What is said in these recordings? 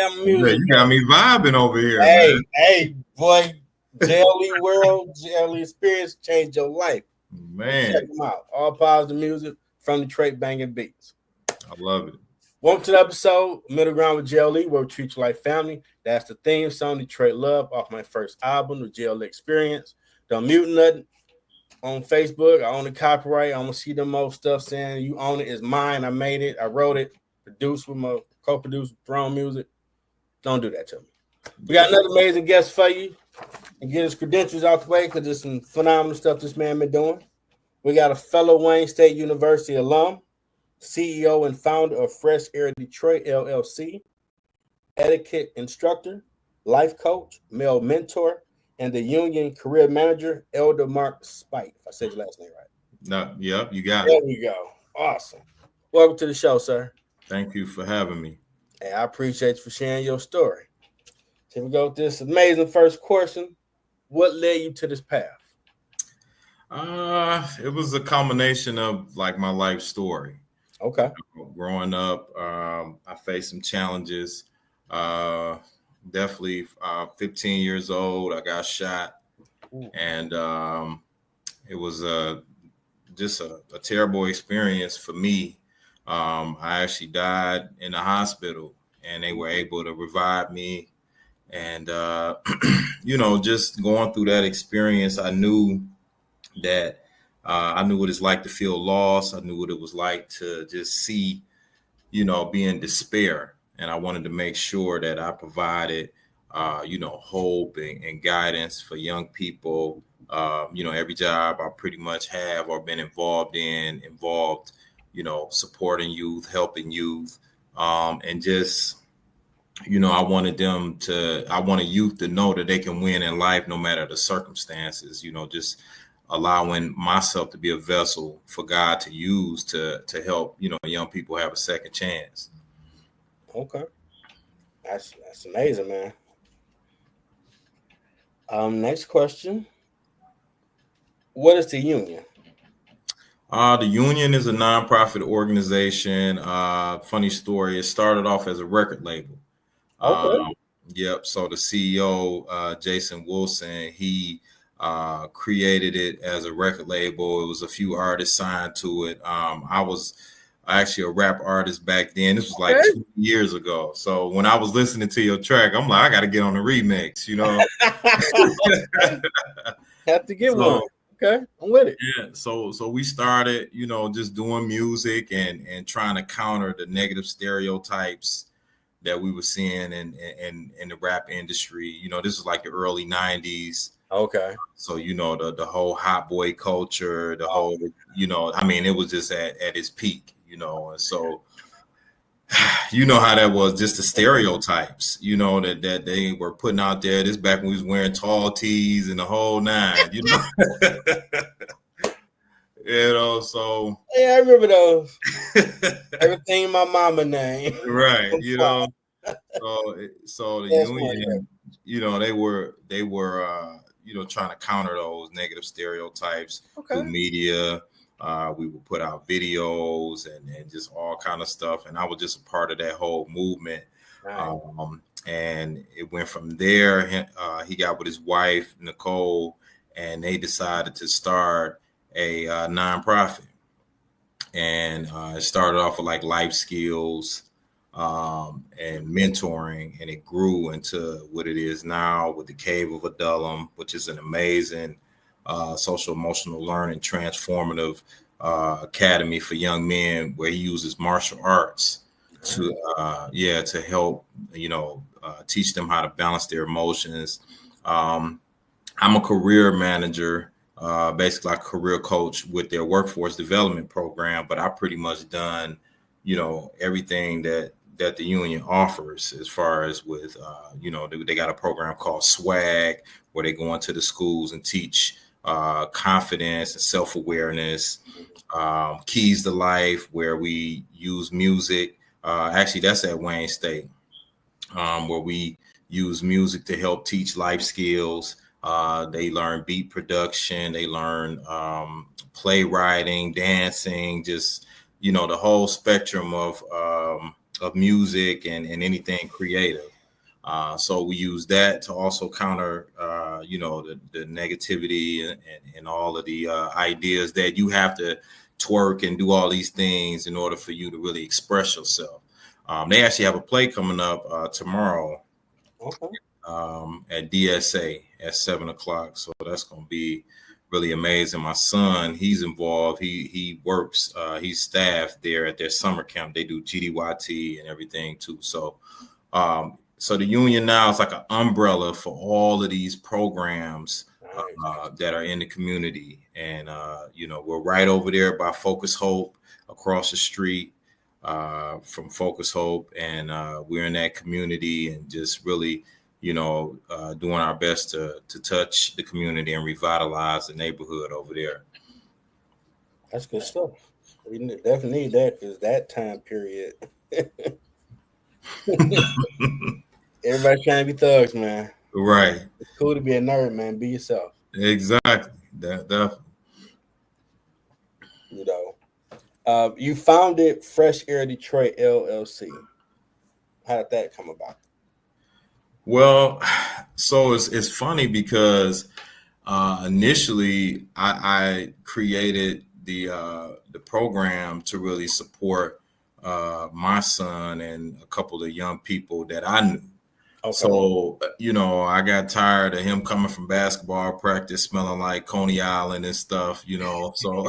damn music. You got me vibing over here, hey, man. Hey, boy, JLE World, JLE Experience changed your life. Man, check them out. All positive music from Detroit banging beats. I love it. Welcome to the episode, Middle Ground with JLE, where we treat you like family. That's the theme song, Detroit Love, off my first album, the JLE Experience. Don't mute nothing on Facebook. I own the copyright. I'm going to see them old stuff saying you own it. It's mine. I made it. I wrote it. Produced with my co-producer, Throne Music. Don't do that to me. We got another amazing guest for you. And get his credentials out the way because there's some phenomenal stuff this man been doing. We got a fellow Wayne State University alum, CEO and founder of Fresh Air Detroit, L.L.C, Etiquette Instructor, life coach, male mentor, and the Union career manager, Elder Marc Spight. If I said your last name right. No, yep, you got there it. There we go. Awesome. Welcome to the show, sir. Thank you for having me. Hey, I appreciate you for sharing your story. Here we go with this amazing first question. What led you to this path? It was a combination of like my life story. Okay. Growing up, I faced some challenges. Definitely 15 years old, I got shot. Ooh. And it was just a terrible experience for me. I actually died in the hospital and they were able to revive me. And, just going through that experience, I knew that I knew what it's like to feel lost. I knew what it was like to just see, be in despair. And I wanted to make sure that I provided, hope and guidance for young people. Every job I pretty much have or been involved, supporting youth, helping youth, and just, I wanted youth to know that they can win in life no matter the circumstances, just allowing myself to be a vessel for God to use to help, young people have a second chance. Okay. That's amazing, man. Next question. What is the Union? The Union is a nonprofit organization. Funny story. It started off as a record label. Okay. Yep. So the CEO, Jason Wilson, he created it as a record label. It was a few artists signed to it. I was actually a rap artist back then. This was like 2 years ago. So when I was listening to your track, I'm like, I got to get on the remix, Have to get one. Okay, I'm with it. Yeah. So we started, just doing music and trying to counter the negative stereotypes that we were seeing in the rap industry. This was like the early 90s. Okay. So, the whole hot boy culture, the whole, it was just at its peak, and so, how that was, just the stereotypes, that they were putting out there. This back when we was wearing tall tees and the whole nine, so. Yeah, I remember those. Everything my mama named. Right, So the Union, they were trying to counter those negative stereotypes through media. We would put out videos and just all kind of stuff. And I was just a part of that whole movement. Right. And it went from there. He got with his wife, Nicole, and they decided to start a nonprofit. And it started off with like life skills and mentoring, and it grew into what it is now with the Cave of Adullam, which is an amazing social emotional learning transformative academy for young men, where he uses martial arts to help teach them how to balance their emotions. I'm a career manager, basically like a career coach with their workforce development program, but I pretty much done everything that the Union offers, as far as with they got a program called SWAG, where they go into the schools and teach confidence and self-awareness, keys to life, where we use music. Actually, that's at Wayne State, where we use music to help teach life skills. They learn beat production. They learn playwriting, dancing, just, the whole spectrum of music and anything creative. So we use that to also counter, the negativity and all of the ideas that you have to twerk and do all these things in order for you to really express yourself. They actually have a play coming up tomorrow at DSA at 7:00. So that's going to be really amazing. My son, he's involved. He works. He's staff there at their summer camp. They do GDYT and everything too. So, so the union now is like an umbrella for all of these programs that are in the community. And, we're right over there by Focus Hope across the street from Focus Hope. And we're in that community and just really, doing our best to touch the community and revitalize the neighborhood over there. That's good stuff. We definitely need that because that time period. Everybody trying to be thugs, man. Right. It's cool to be a nerd, man. Be yourself. Exactly. That. You founded Fresh Air Detroit LLC. How did that come about? Well, so it's funny because initially I created the program to really support my son and a couple of young people that I knew. Okay. So, I got tired of him coming from basketball practice smelling like Coney Island and stuff, so,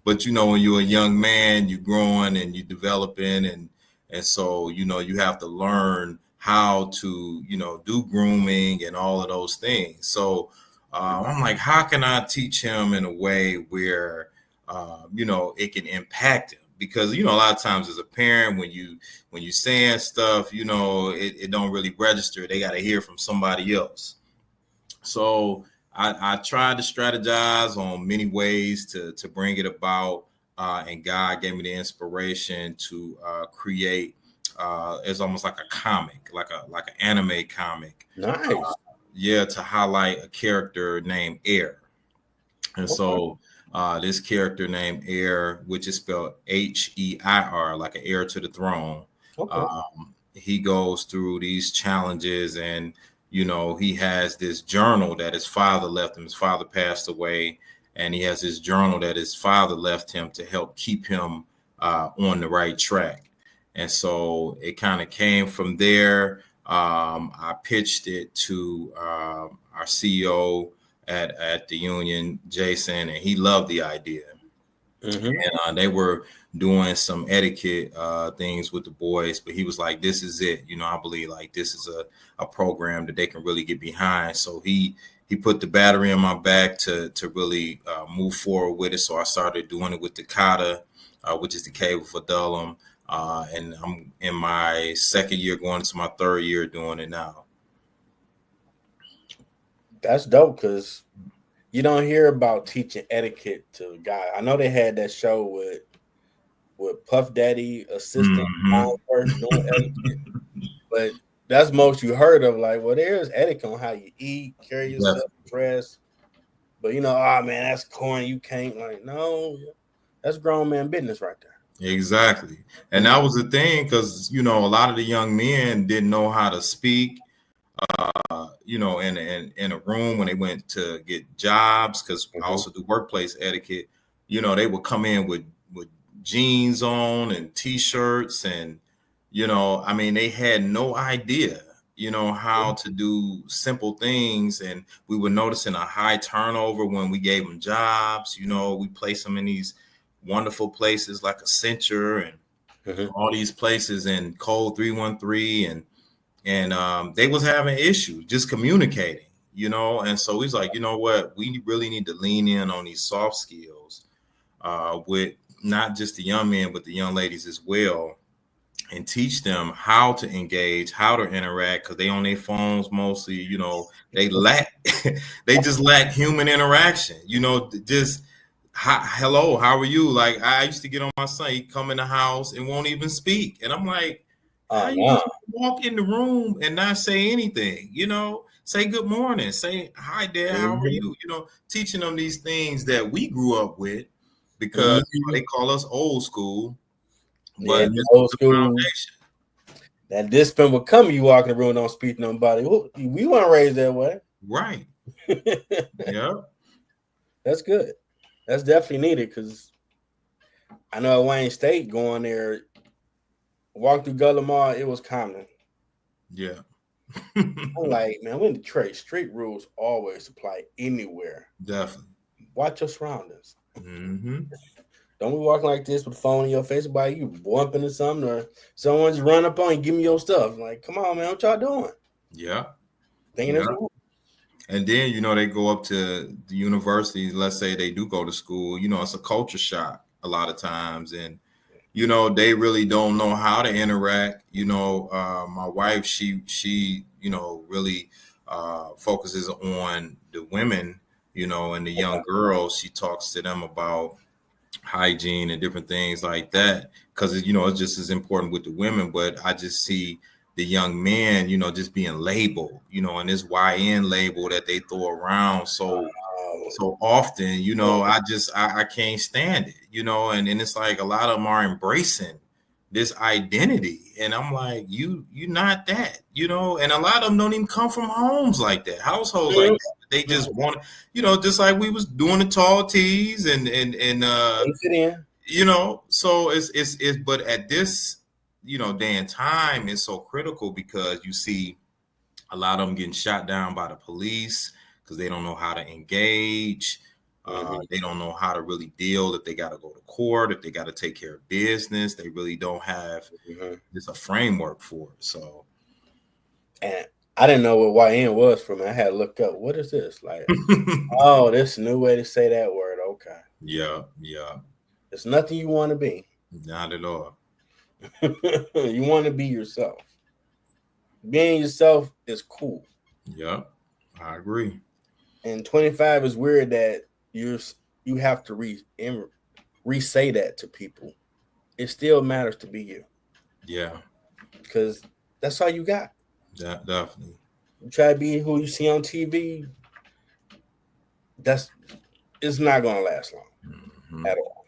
but, when you're a young man, you're growing and you're developing. And so, you have to learn how to, do grooming and all of those things. So I'm like, how can I teach him in a way where, it can impact him? Because, a lot of times as a parent, when you saying stuff, it don't really register. They got to hear from somebody else. So I tried to strategize on many ways to bring it about. And God gave me the inspiration to create it's almost like a comic, like an anime comic. Nice. To highlight a character named Heir. And so this character named Heir, which is spelled Heir, like an heir to the throne. Okay. He goes through these challenges and, he has this journal that his father left him. His father passed away, and he has this journal that his father left him to help keep him on the right track. And so it kind of came from there. I pitched it to our CEO at the Union, Jason, and he loved the idea. Mm-hmm. And they were doing some etiquette things with the boys, but he was like, this is it. I believe like this is a program that they can really get behind. So he put the battery in my back to really move forward with it. So I started doing it with the kata, which is the cable for Alum. And I'm in my second year, going to my third year doing it now. That's dope because you don't hear about teaching etiquette to guys. I know they had that show with Puff Daddy assistant first doing etiquette, but that's most you heard of. Like, well, there's etiquette on how you eat, carry yourself, dress. But man, that's corny. You can't no, that's grown man business right there. Exactly. And that was the thing because, a lot of the young men didn't know how to speak, in a room when they went to get jobs, because I also do workplace etiquette. They would come in with jeans on and T-shirts and, they had no idea, how to do simple things. And we were noticing a high turnover when we gave them jobs. We placed them in these wonderful places like Accenture and all these places in Code 313 and they was having issues just communicating, and so he's like, what, we really need to lean in on these soft skills with not just the young men but the young ladies as well, and teach them how to engage, how to interact, because they on their phones mostly, they just lack human interaction, just hello, how are you? Like, I used to get on my son, he come in the house and won't even speak. And I'm like, how you walk in the room and not say anything, say good morning, say hi, Dad, how are you? Teaching them these things that we grew up with because they call us old school, but this is the foundation. That discipline will come. You walk in the room, don't speak to nobody. We weren't raised that way. Right. Yeah. That's good. That's definitely needed because I know at Wayne State going there, walk through Gullah Mall, it was common. Yeah. I'm like, man, we're in Detroit. Street rules always apply anywhere. Definitely. Watch your surroundings. Mm-hmm. Don't be walking like this with the phone in your face by you bumping into something or someone's run up on you, give me your stuff. Like, come on, man, what y'all doing? Yeah. Thinking it's wrong. And then, you know, they go up to the universities. Let's say they do go to school. You know, it's a culture shock a lot of times. And, you know, they really don't know how to interact. You know, my wife, she you know, really focuses on the women, you know, and the young girls. She talks to them about hygiene and different things like that. Because, you know, it's just as important with the women. But I just see the young men, you know, just being labeled, you know, and this YN label that they throw around so often, you know, I can't stand it, you know, and it's like a lot of them are embracing this identity. And I'm like, you're not that, you know, and a lot of them don't even come from homes like that, households like that. They just want, you know, just like we was doing the tall tees and you know, so it's but at this, you know, day and time is so critical because you see a lot of them getting shot down by the police because they don't know how to engage. They don't know how to really deal if they got to go to court, if they got to take care of business. They really don't have just a framework for it. So, and I didn't know what YN was for me. I had to look up what is this like. Oh, this is a new way to say that word. Okay. Yeah. It's nothing you want to be. Not at all. You want to be yourself. Being yourself is cool. Yeah, I agree. And 25 is weird that you have to re-say that to people. It still matters to be you. Yeah. Because that's all you got. Yeah, definitely. You try to be who you see on TV, it's not going to last long at all.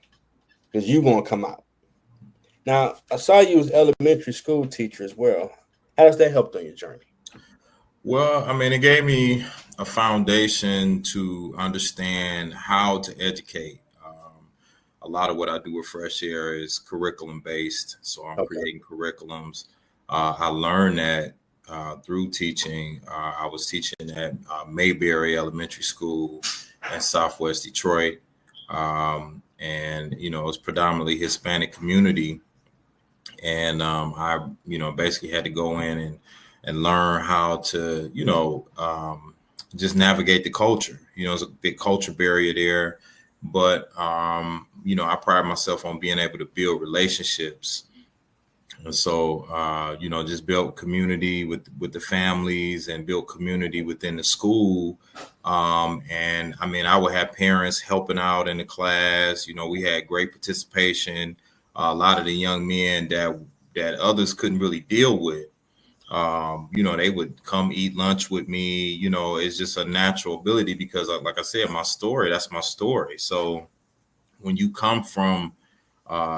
Because you're going to come out. Now, I saw you as elementary school teacher as well. How does that help on your journey? Well, I mean, it gave me a foundation to understand how to educate. A lot of what I do with Fresh Air is curriculum based. So I'm creating curriculums. I learned that through teaching. I was teaching at Mayberry Elementary School in Southwest Detroit. And, you know, it's predominantly Hispanic community. And I, you know, basically had to go in and learn how to, you know, just navigate the culture. You know, there's a big culture barrier there. But, you know, I pride myself on being able to build relationships. And so, you know, just build community with the families and build community within the school. And I mean, I would have parents helping out in the class. You know, we had great participation. A lot of the young men that others couldn't really deal with, you know, they would come eat lunch with me. You know, it's just a natural ability because, like I said, that's my story. So when you come from,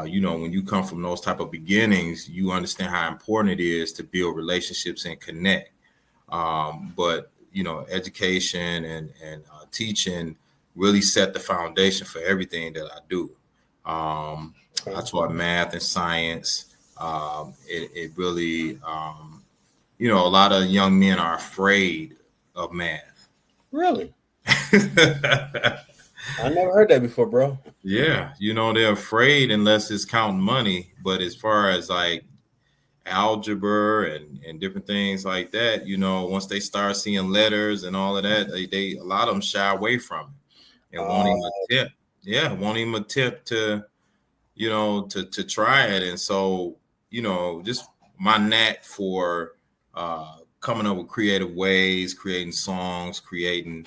you know, when you come from those type of beginnings, you understand how important it is to build relationships and connect. But, you know, education and teaching really set the foundation for everything that I do. I taught math and science. It really, you know, a lot of young men are afraid of math. Really? I never heard that before, bro. Yeah, you know, they're afraid unless it's counting money. But as far as like algebra and different things like that, you know, once they start seeing letters and all of that, they a lot of them shy away from it and won't even attempt. Yeah, won't even attempt to, you know, to try it. And so, you know, just my knack for coming up with creative ways, creating songs, creating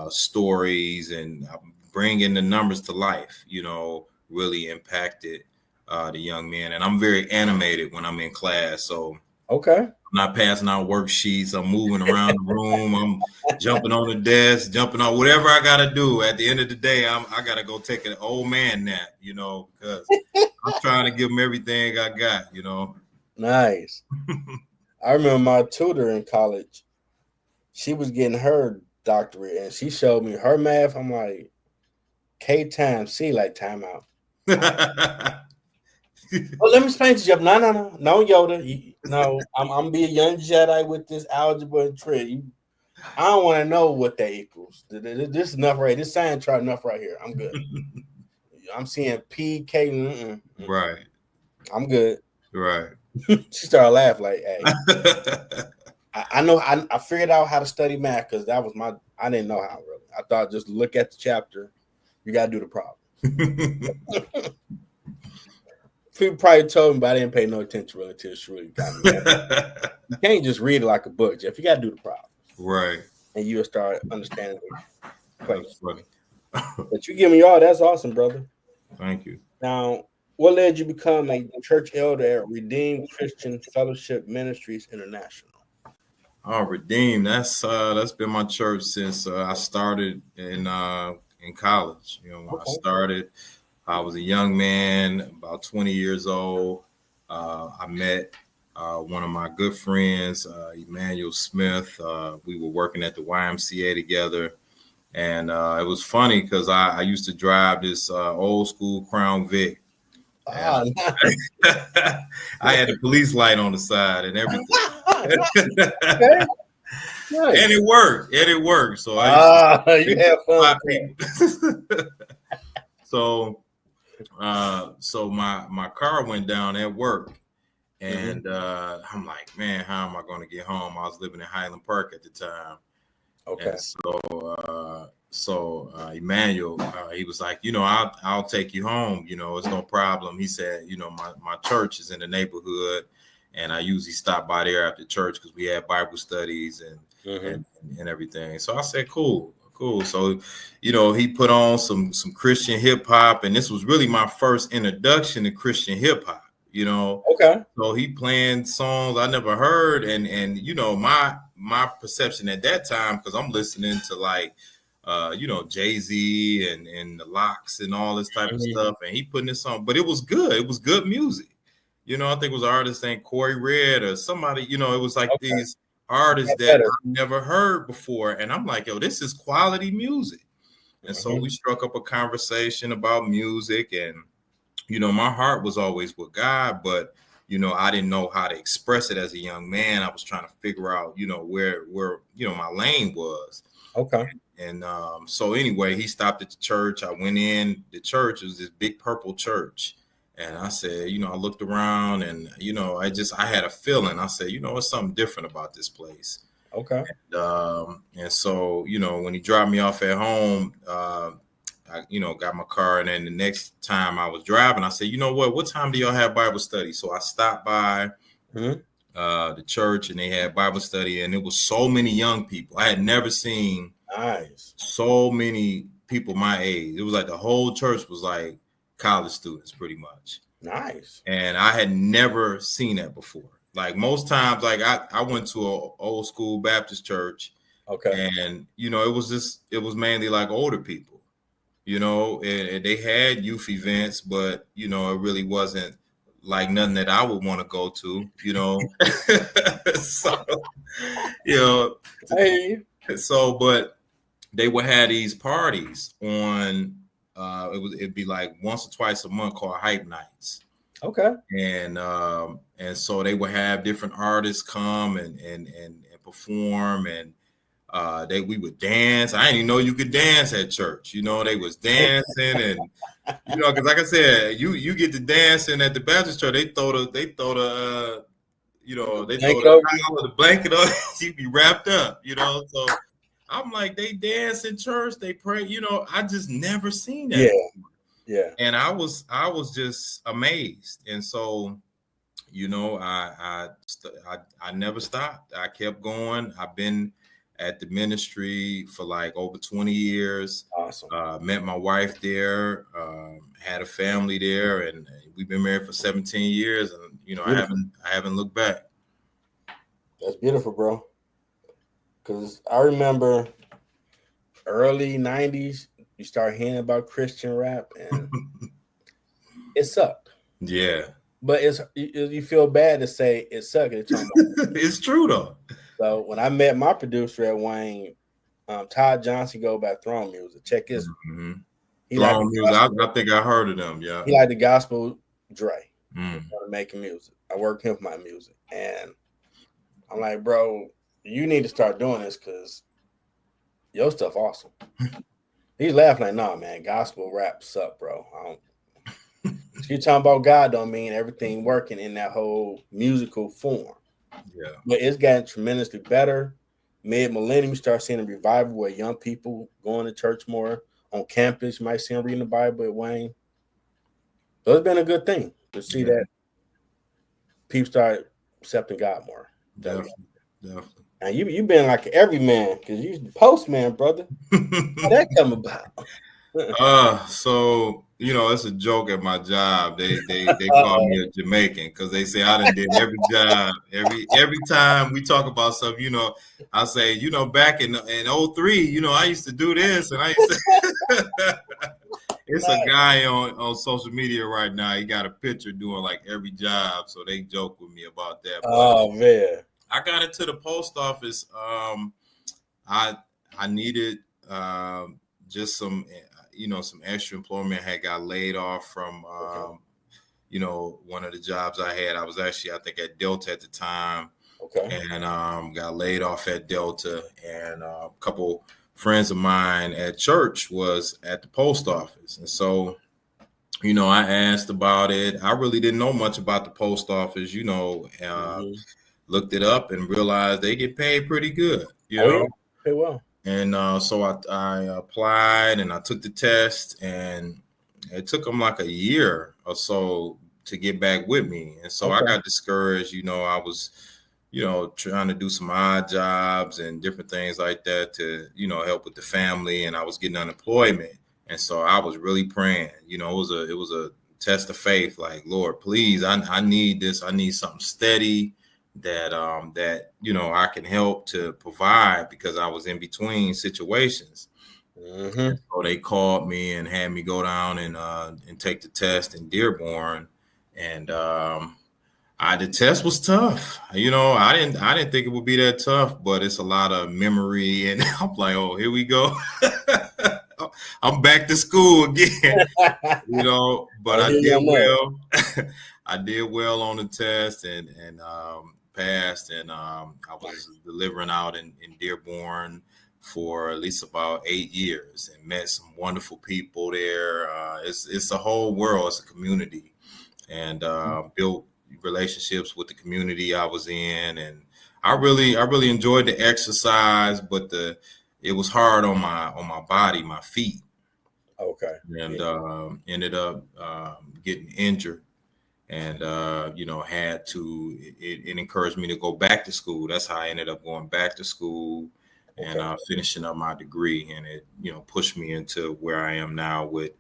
stories, and bringing the numbers to life, you know, really impacted the young men. And I'm very animated when I'm in class. So I'm not passing out worksheets. I'm moving around the room. I'm jumping on the desk, jumping on whatever I got to do. At the end of the day, I got to go take an old man nap, you know, because I'm trying to give them everything I got, you know. Nice. I remember my tutor in college. She was getting her doctorate, and she showed me her math. I'm like, K times C, like timeout. Well, let me explain to you. No, Yoda. No, I'm be a young Jedi with this algebra and trig. I don't want to know what that equals. This is enough right. This science chart enough right here. I'm good. I'm seeing P K. Right. I'm good. Right. She started laughing like, "Hey, I know. I figured out how to study math because that was my. I didn't know how really. I thought just look at the chapter. You got to do the problem." People probably told me, but I didn't pay no attention really until she really got me. You can't just read it like a book, Jeff. You got to do the problem. Right. And you'll start understanding it. That's funny. But you give me all. That's awesome, brother. Thank you. Now, what led you become a church elder at Redeemed Christian Fellowship Ministries International? Oh, Redeemed. That's been my church since I started in college. You know, when I started, I was a young man, about 20 years old. I met one of my good friends, Emmanuel Smith. We were working at the YMCA together. And it was funny because I used to drive this old school Crown Vic. Nice. I had a police light on the side and everything. Okay. Nice. And it worked. So you have fun. So my car went down at work. And I'm like, man, how am I going to get home? I was living in Highland Park at the time. Okay. And so Emmanuel, he was like, you know, I'll take you home. You know, it's no problem. He said, you know, my church is in the neighborhood, and I usually stop by there after church because we had Bible studies and everything. So I said, cool. So, you know, he put on some Christian hip hop, and this was really my first introduction to Christian hip hop. You know, okay. So he playing songs I never heard, and you know, my perception at that time, because I'm listening to like you know, Jay-Z and the Locks and all this type of stuff, and he putting this on, but it was good. It was good music. You know, I think it was an artist named Corey Red or somebody. You know, it was like these artists that I never heard before, and I'm like, yo, this is quality music. And so we struck up a conversation about music, and you know, my heart was always with God, but, you know, I didn't know how to express it as a young man. I was trying to figure out, you know, where, you know, my lane was. Okay. And so anyway, he stopped at the church. I went in the church. It was this big purple church. And I said, you know, I looked around and, you know, I had a feeling. I said, you know, it's something different about this place. Okay. And so, you know, when he dropped me off at home, I, you know, got my car, and then the next time I was driving, I said, you know what time do y'all have Bible study? So I stopped by the church, and they had Bible study, and it was so many young people. I had never seen so many people my age. It was like the whole church was like college students pretty much. Nice. And I had never seen that before. Like most times, like I went to an old school Baptist church. Okay. And, you know, it was mainly like older people. You know, and they had youth events, but, you know, it really wasn't like nothing that I would want to go to, you know. So, you know, but they would have these parties on, it'd be like once or twice a month called Hype Nights. Okay. And so they would have different artists come and perform, and we would dance. I didn't even know you could dance at church. You know, they was dancing, and you know, because like I said, you get to dancing at the Baptist church. They throw the you know, they throw the blanket on. You be wrapped up. You know, so I'm like, they dance in church, they pray. You know, I just never seen that. Yeah. And I was just amazed, and so, you know, I never stopped. I kept going. I've been at the ministry for like over 20 years. Awesome. Met my wife there, had a family there, and we've been married for 17 years. And, you know, beautiful. I haven't looked back. That's beautiful, bro. Because I remember early 90s, you start hearing about Christian rap, and it sucked. Yeah. But you feel bad to say it sucked. It's true though. So when I met my producer at Wayne, Todd Johnson, go by Throne Music. Check his. Mm-hmm. He Throne like Music. I think I heard of them. Yeah. He like the gospel Dre. Mm. Making music. I work him for my music, and I'm like, bro, you need to start doing this because your stuff awesome. He's laughing like, nah, man, gospel rap suck, bro. You talking about God don't mean everything working in that whole musical form. Yeah. But it's gotten tremendously better. Mid-millennium, you start seeing a revival where young people going to church more on campus. You might see them reading the Bible at Wayne. So it's been a good thing to see that people start accepting God more. Definitely. And you've been like every man because you're the postman, brother. How that come about? So it's a joke at my job. They call me a Jamaican because they say I done did every job. Every time we talk about something, I say, back in 03, I used to do this, and I used to. It's a guy on social media right now. He got a picture doing like every job, so they joke with me about that. Oh man, I got into the post office. I needed just some extra employment. Had got laid off from one of the jobs I had. I was actually, I think, at Delta at the time. Okay. And got laid off at Delta, and a couple friends of mine at church was at the post office. And so, I asked about it. I really didn't know much about the post office, looked it up and realized they get paid pretty good, Yeah. Pay well. And so I applied and I took the test, and it took them like a year or so to get back with me. And so I got discouraged. I was, trying to do some odd jobs and different things like that to, help with the family. And I was getting unemployment. And so I was really praying, it was a test of faith. Like, Lord, please, I need this. I need something steady that I can help to provide, because I was in between situations. Mm-hmm. So they called me and had me go down and take the test in Dearborn. And the test was tough. I didn't think it would be that tough, but it's a lot of memory, and I'm like, oh, here we go. I'm back to school again, but I did well. I did well on the test and passed, and I was delivering out in Dearborn for at least about 8 years and met some wonderful people there. It's a whole world. It's a community, and built relationships with the community I was in, and I really enjoyed the exercise, but it was hard on my body, my feet. Okay. And ended up getting injured, and had to. It encouraged me to go back to school. That's how I ended up going back to school and finishing up my degree, and it pushed me into where I am now with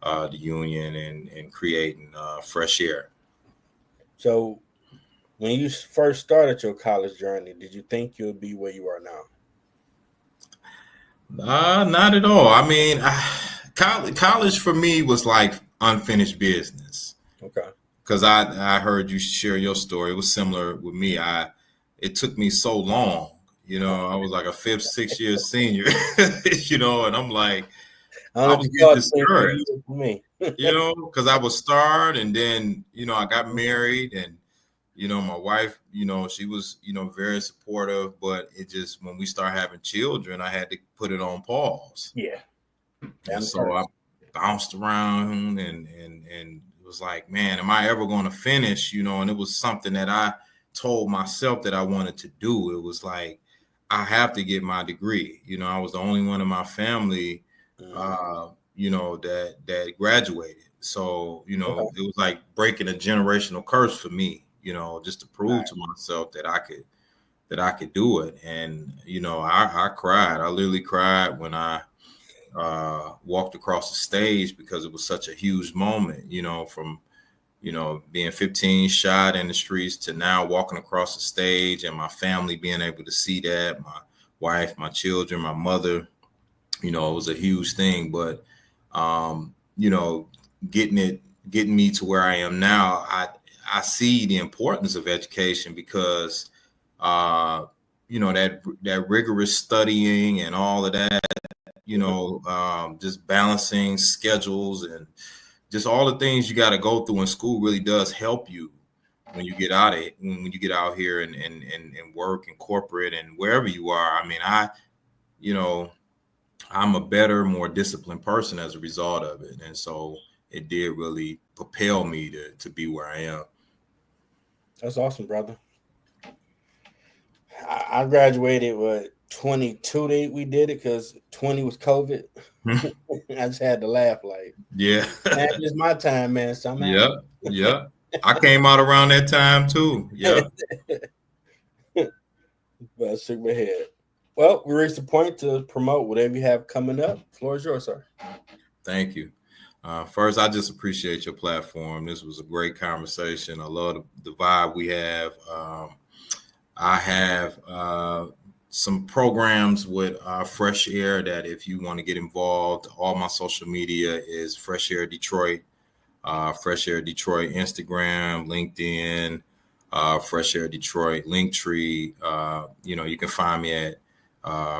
the Union and creating Fresh Air. So, when you first started your college journey, did you think you would be where you are now? Not at all. I mean, college for me was like unfinished business. Okay. Because I heard you share your story. It was similar with me. It took me so long. I was like a 5th, 6th year senior. And I'm like, I was getting discouraged. For me. Because I would start, and then I got married, and my wife, she was very supportive, but it just, when we start having children, I had to put it on pause. Yeah. And so I bounced around and it was like, man, am I ever going to finish? And it was something that I told myself that I wanted to do. It was like, I have to get my degree. I was the only one in my family, that graduated. So, it was like breaking a generational curse for me, just to prove to myself that I could do it. And, I cried. I literally cried when I walked across the stage, because it was such a huge moment, from, being 15 shot in the streets to now walking across the stage, and my family being able to see that, my wife, my children, my mother, it was a huge thing. But, getting me to where I am now, I see the importance of education because, that rigorous studying and all of that, just balancing schedules and just all the things you got to go through in school really does help you when you get out of it, when you get out here and work in corporate and wherever you are. I mean, I'm a better, more disciplined person as a result of it. And so it did really propel me to be where I am. That's awesome, brother. I graduated with 22. We did it because 20 was COVID. I just had to laugh like, yeah, it's my time, man. So yeah. I came out around that time too. Yeah. But I shook my head. Well, we reached the point to promote whatever you have coming up. The floor is yours, sir. Thank you. First, I just appreciate your platform. This was a great conversation. I love the vibe we have. I have some programs with Fresh Air that if you want to get involved, all my social media is Fresh Air Detroit, Fresh Air Detroit, Instagram, LinkedIn, Fresh Air Detroit, Linktree. You can find me at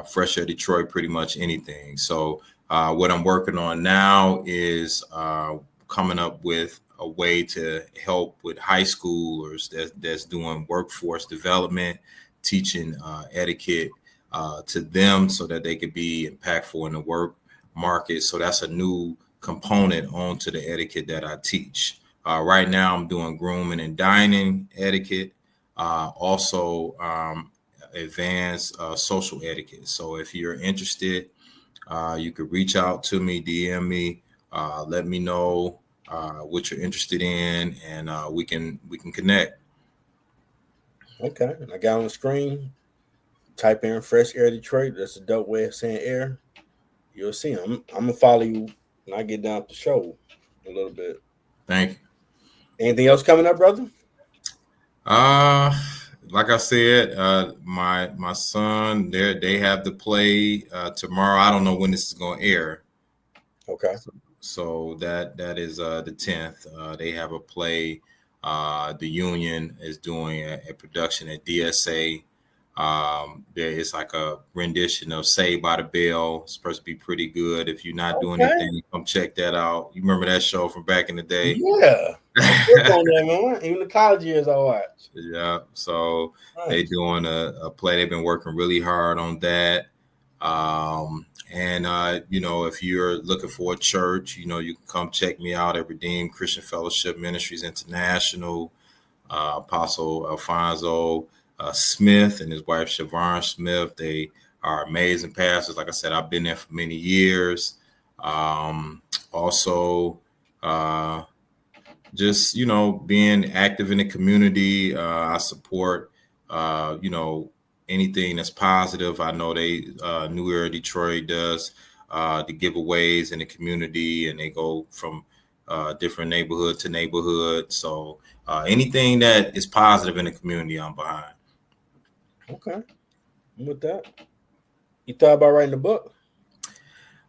Fresh Air Detroit, pretty much anything. So what I'm working on now is coming up with a way to help with high schoolers that's doing workforce development, teaching etiquette to them so that they could be impactful in the work market. So that's a new component onto the etiquette that I teach. Right now, I'm doing grooming and dining etiquette, also advanced social etiquette. So if you're interested, you could reach out to me, DM me, let me know what you're interested in, and we can connect. Okay, I got on the screen. Type in Fresh Air Detroit. That's a dope way of saying air. You'll see them. I'm gonna follow you when I get down with the show a little bit. Thank you. Anything else coming up, brother? Like I said, my son, they have the play tomorrow. I don't know when this is going to air. Okay. So that is the 10th. They have a play. The Union is doing a production at DSA. There is like a rendition of Saved by the Bell. It's supposed to be pretty good. If you're not doing anything, come check that out. You remember that show from back in the day? Yeah. On that, man. Even the college years I watched. Yeah. So they doing a play. They've been working really hard on that. If you're looking for a church, you can come check me out at Redeemed Christian Fellowship Ministries International. Apostle Alfonso Smith and his wife Siobhan Smith, they are amazing pastors. Like I said, I've been there for many years. Just being active in the community. I support anything that's positive. I know they New Era Detroit does the giveaways in the community, and they go from different neighborhood to neighborhood. So anything that is positive in the community, I'm behind. Okay. I'm with that. You thought about writing a book?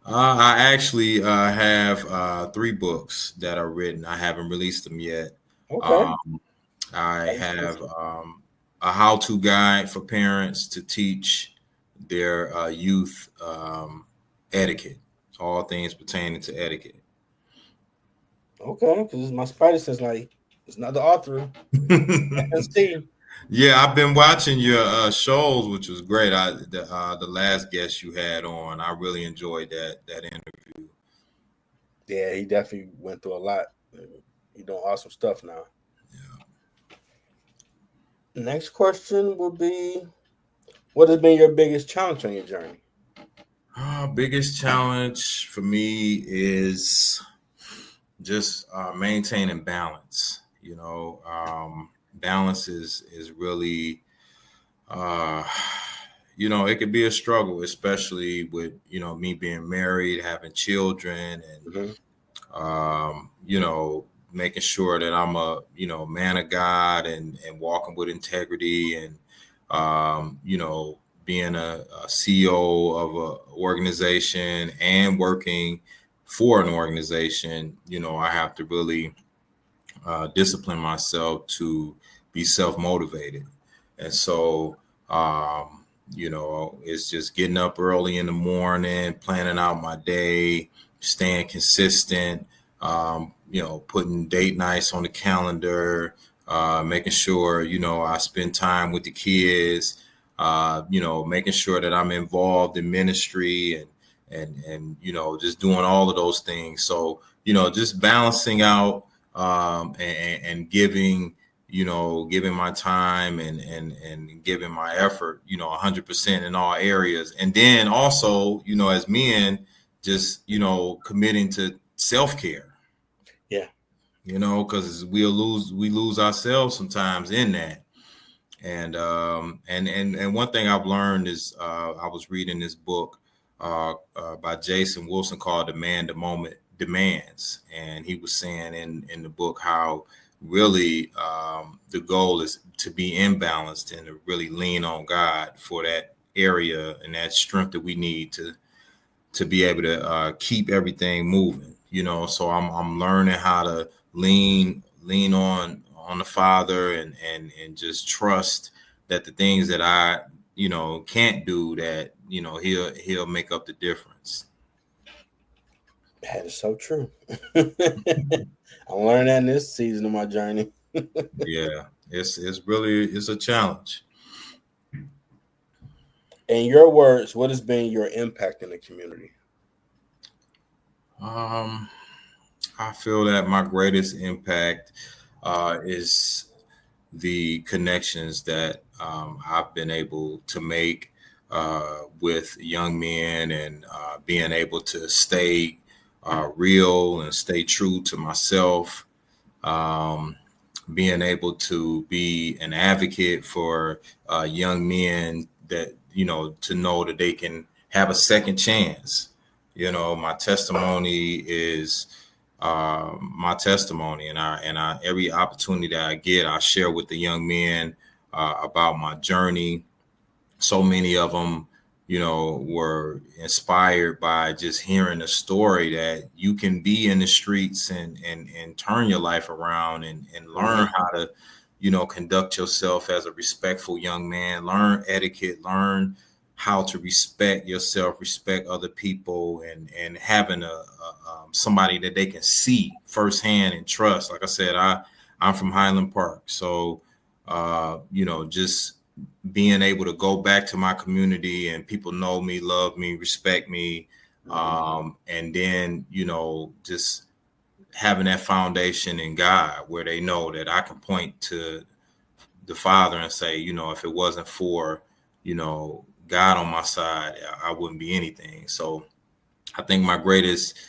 I actually have 3 books that are written. I haven't released them yet. Okay. I have a how-to guide for parents to teach their youth etiquette, all things pertaining to etiquette. Okay, because my Spight says it's not the author. LLC. Yeah, I've been watching your shows, which was great. The last guest you had on, I really enjoyed that interview. Yeah, he definitely went through a lot. He's doing awesome stuff now. Yeah. Next question will be, what has been your biggest challenge on your journey? Biggest challenge for me is just maintaining balance. Balance is really, it could be a struggle, especially with, me being married, having children, and, making sure that I'm a, man of God and walking with integrity and, being a CEO of an organization and working for an organization. I have to really discipline myself to be self-motivated. And so, it's just getting up early in the morning, planning out my day, staying consistent, putting date nights on the calendar, making sure, I spend time with the kids, making sure that I'm involved in ministry and just doing all of those things. So, just balancing out and giving my time and giving my effort, 100% in all areas. And then also, as men, just, committing to self-care. Yeah. Because we lose ourselves sometimes in that. And one thing I've learned is I was reading this book by Jason Wilson called "The Man the Moment Demands," and he was saying in the book how really the goal is to be imbalanced and to really lean on God for that area and that strength that we need to be able to keep everything moving. So I'm learning how to lean on the Father and just trust that the things that I can't do, that he'll make up the difference. That is so true. I learned that in this season of my journey. Yeah, it's a challenge. In your words, what has been your impact in the community? I feel that my greatest impact is the connections that I've been able to make with young men, and being able to stay real and stay true to myself, being able to be an advocate for young men that, to know that they can have a second chance. My testimony is my testimony, and I every opportunity that I get, I share with the young men about my journey. So many of them, were inspired by just hearing a story that you can be in the streets and turn your life around and learn how to, conduct yourself as a respectful young man, learn etiquette, learn how to respect yourself, respect other people, and having somebody that they can see firsthand and trust. Like I said, I'm from Highland Park. So, just being able to go back to my community and people know me, love me, respect me. And then, just having that foundation in God where they know that I can point to the Father and say, if it wasn't for, God on my side, I wouldn't be anything. So I think my greatest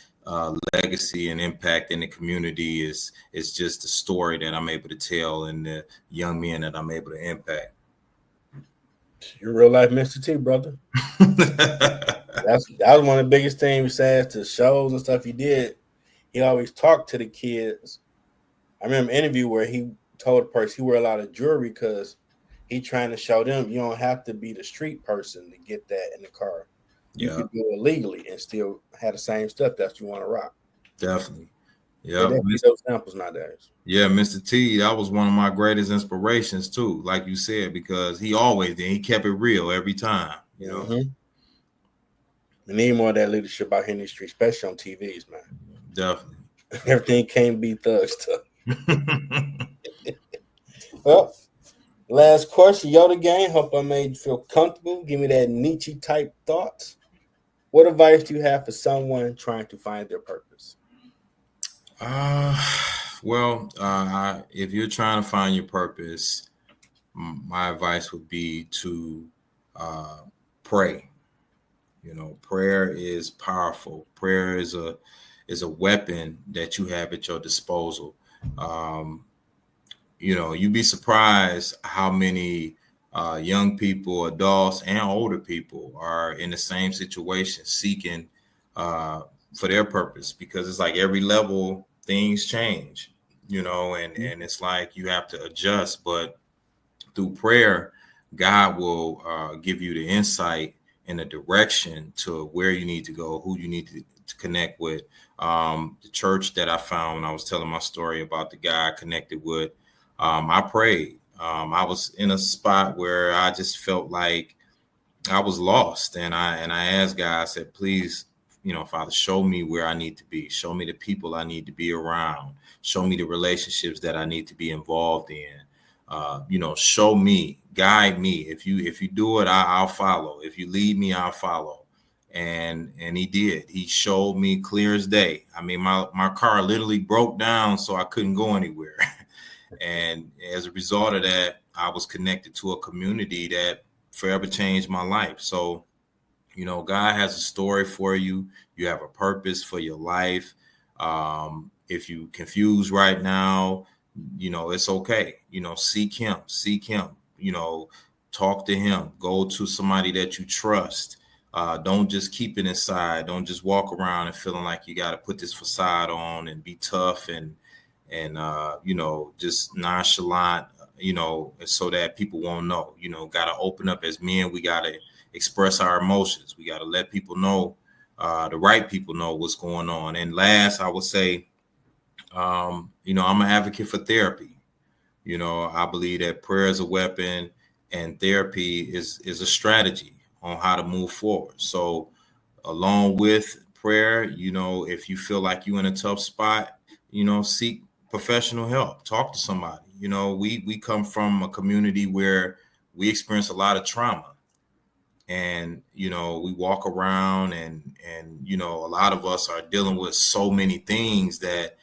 legacy and impact in the community is just the story that I'm able to tell and the young men that I'm able to impact. You're real life Mr. T, brother. That was one of the biggest things besides the shows and stuff he did. He always talked to the kids. I remember an interview where he told the person he wear a lot of jewelry because he trying to show them you don't have to be the street person to get that in the car. You can do it legally and still have the same stuff that you want to rock. Definitely. Yeah. Those samples nowadays. Yeah, Mr. T, that was one of my greatest inspirations too, like you said, because he always did. He kept it real every time, We need more of that leadership out here in the street, especially on TVs, man. Definitely. Everything can't be thug stuff. Well, last question, Yoda Gang. Hope I made you feel comfortable. Give me that Nietzsche type thoughts. What advice do you have for someone trying to find their purpose? If you're trying to find your purpose, my advice would be to pray. Prayer is powerful. Prayer is a weapon that you have at your disposal. You'd be surprised how many young people, adults, and older people are in the same situation, seeking for their purpose, because it's like every level things change, and it's like you have to adjust. But through prayer, God will give you the insight and a direction to where you need to go, who you need to connect with. The church that I found when I was telling my story about the guy I connected with, I prayed. I was in a spot where I just felt like I was lost, and I asked God. I said, please, Father, show me where I need to be. Show me the people I need to be around. Show me the relationships that I need to be involved in. Show me, guide me. If you do it, I'll follow. If you lead me, I'll follow. And he did. He showed me clear as day. I mean, my car literally broke down, so I couldn't go anywhere. And as a result of that, I was connected to a community that forever changed my life. So, God has a story for you. You have a purpose for your life. If you confused right now, it's okay. Seek him, talk to him, go to somebody that you trust. Don't just keep it inside. Don't just walk around and feeling like you got to put this facade on and be tough and just nonchalant, so that people won't know. Got to open up as men. We got to express our emotions. We got to let people know, the right people know what's going on. And last, I would say, I'm an advocate for therapy. I believe that prayer is a weapon and therapy is a strategy on how to move forward. So along with prayer, if you feel like you're in a tough spot, seek professional help. Talk to somebody. We come from a community where we experience a lot of trauma. And, we walk around and a lot of us are dealing with so many things that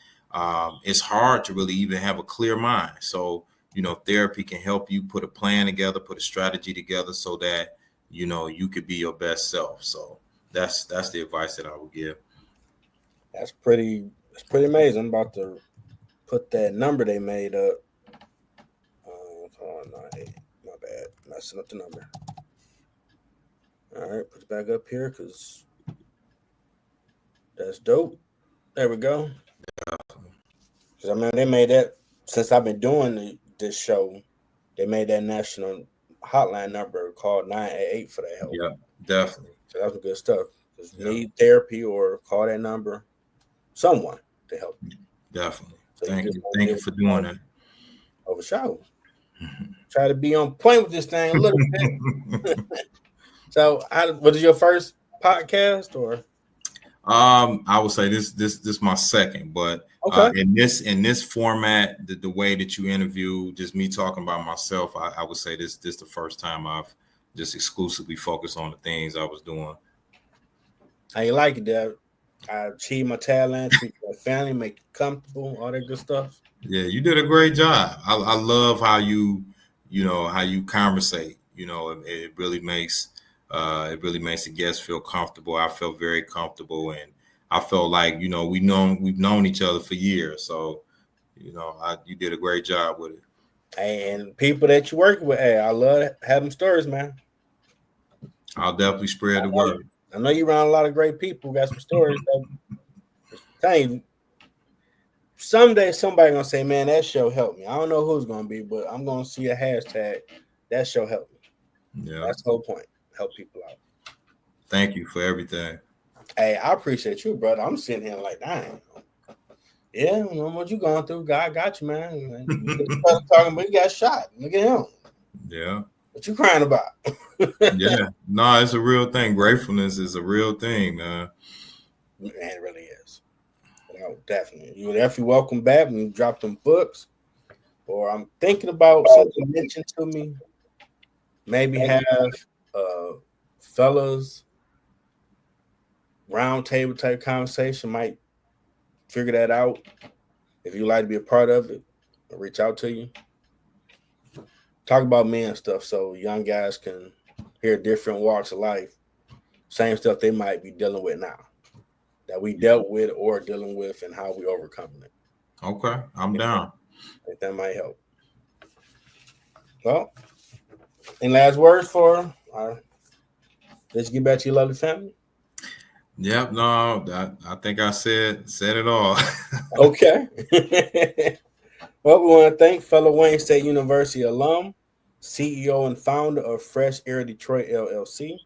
it's hard to really even have a clear mind. So, therapy can help you put a plan together, put a strategy together so that, you could be your best self. So that's the advice that I would give. That's pretty amazing. I'm about to put that number they made up. Hold on, my bad. Messing up the number. All right, put it back up here because that's dope. There we go. Because they made that since I've been doing this show. They made that national hotline number called 988 for that help. Yeah, definitely. So that's some good stuff. Just need therapy or call that number, someone to help you. Definitely. So thank you for doing that. Over show. Try to be on point with this thing a little bit. So, what is your first podcast, or? I would say this my second, but okay. In this format, the way that you interview, just me talking about myself, I would say this the first time I've just exclusively focused on the things I was doing. How you like it, Dad? I achieve my talent, treat my family, make you comfortable, all that good stuff. Yeah, you did a great job. I love how you conversate. It really makes the guests feel comfortable. I felt very comfortable, and I felt like we've known each other for years. So you did a great job with it. And people that you work with, I love having stories, man. I'll definitely spread the word. I know you around a lot of great people who got some stories. Tell you, someday somebody gonna say, "Man, that show helped me." I don't know who's gonna be, but I'm gonna see a hashtag. That show helped me. Yeah, that's the whole point. Help people out. Thank you for everything. Hey, I appreciate you, brother. I'm sitting here like, dang. Yeah, I know what you going through. God got you, man. You talking, but he got shot. Look at him. Yeah. What you crying about? Yeah. No, it's a real thing. Gratefulness is a real thing, man. It really is. Definitely. You're definitely welcome back when you drop them books. Or I'm thinking about something mentioned to me. Maybe have fellas round table type conversation. Might figure that out. If you'd like to be a part of it, I'll reach out to you. Talk about men stuff so young guys can hear different walks of life. Same stuff they might be dealing with now that we dealt with or dealing with and how we overcoming it. Okay, I'm down. I think that might help. Well, any last words for let's get back to your lovely family? Yep, no, I think I said it all. Okay. Well, we want to thank fellow Wayne State University alum, CEO and founder of Fresh Air Detroit LLC,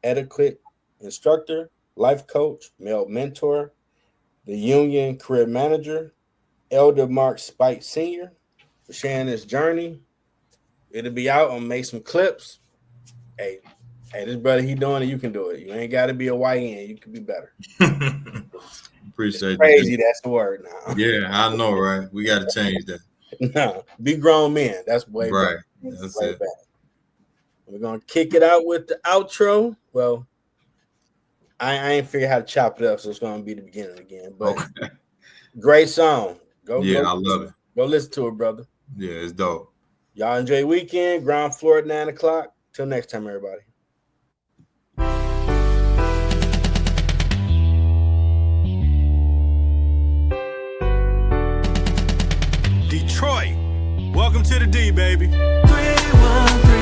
Etiquette instructor, life coach, male mentor, the Union career manager, Elder Marc Spight Sr. for sharing his journey. It'll be out. I'm make some clips. Hey, this brother, he doing it. You can do it. You ain't got to be a YN. You can be better. Appreciate it. Crazy, that's the word now. Yeah, I know, right? We got to change that. No, be grown men. That's way right. Better. That's way it. Better. We're gonna kick it out with the outro. Well, I ain't figure how to chop it up, so it's gonna be the beginning again. But great song. Go I love it. Go listen to it, brother. Yeah, it's dope. Y'all enjoy weekend. Ground floor at 9 o'clock. Till next time, everybody. Detroit, welcome to the D, baby. 313